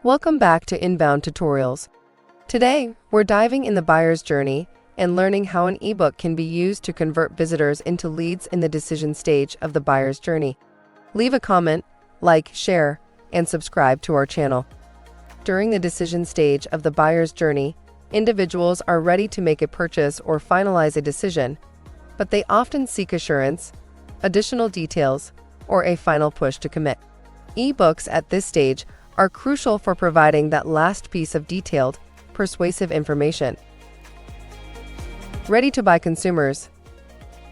Welcome back to Inbound Tutorials. Today, we're diving in the buyer's journey and learning how an ebook can be used to convert visitors into leads in the decision stage of the buyer's journey. Leave a comment, like, share, and subscribe to our channel. During the decision stage of the buyer's journey, individuals are ready to make a purchase or finalize a decision, but they often seek assurance, additional details, or a final push to commit. Ebooks at this stage are crucial for providing that last piece of detailed, persuasive information. Ready-to-buy consumers.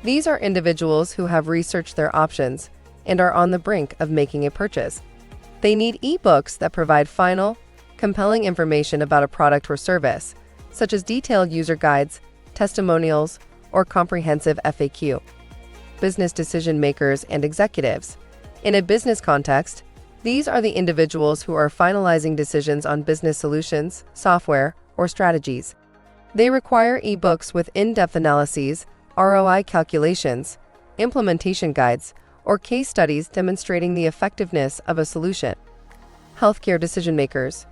These are individuals who have researched their options and are on the brink of making a purchase. They need ebooks that provide final, compelling information about a product or service, such as detailed user guides, testimonials, or comprehensive FAQ. Business decision makers and executives. In a business context, these are the individuals who are finalizing decisions on business solutions, software, or strategies. They require ebooks with in-depth analyses, ROI calculations, implementation guides, or case studies demonstrating the effectiveness of a solution. Healthcare decision makers.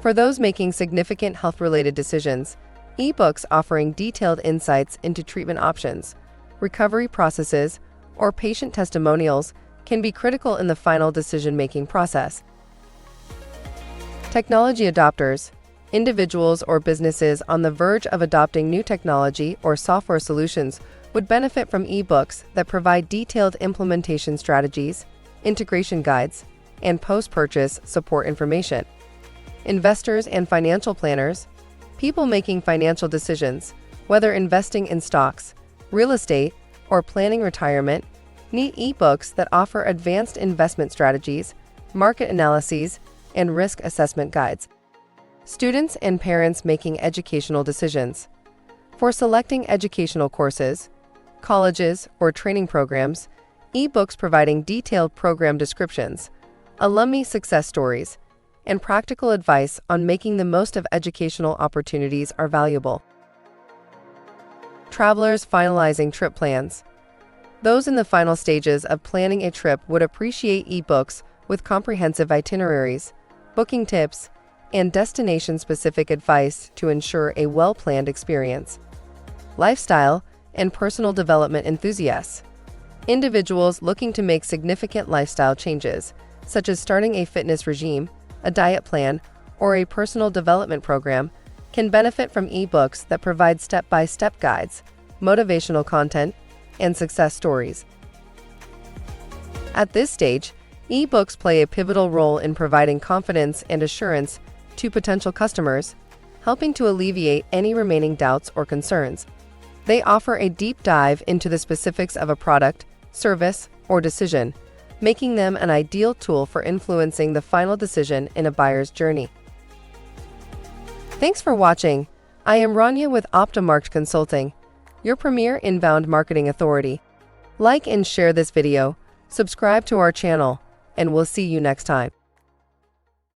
For those making significant health-related decisions, ebooks offering detailed insights into treatment options, recovery processes, or patient testimonials can be critical in the final decision-making process. Technology adopters. Individuals or businesses on the verge of adopting new technology or software solutions would benefit from ebooks that provide detailed implementation strategies, integration guides, and post-purchase support information. Investors and financial planners. People making financial decisions, whether investing in stocks, real estate, or planning retirement, need ebooks that offer advanced investment strategies, market analyses, and risk assessment guides. Students and parents making educational decisions. For selecting educational courses, colleges, or training programs, ebooks providing detailed program descriptions, alumni success stories, and practical advice on making the most of educational opportunities are valuable. Travelers finalizing trip plans. Those in the final stages of planning a trip would appreciate ebooks with comprehensive itineraries, booking tips, and destination-specific advice to ensure a well-planned experience. Lifestyle and personal development enthusiasts. Individuals looking to make significant lifestyle changes, such as starting a fitness regime, a diet plan, or a personal development program, can benefit from ebooks that provide step-by-step guides, motivational content, and success stories. At this stage, ebooks play a pivotal role in providing confidence and assurance to potential customers, helping to alleviate any remaining doubts or concerns. They offer a deep dive into the specifics of a product, service, or decision, making them an ideal tool for influencing the final decision in a buyer's journey. Thanks for watching. I am Rania with Optimarket Consulting, your premier inbound marketing authority. Like and share this video, subscribe to our channel, and we'll see you next time.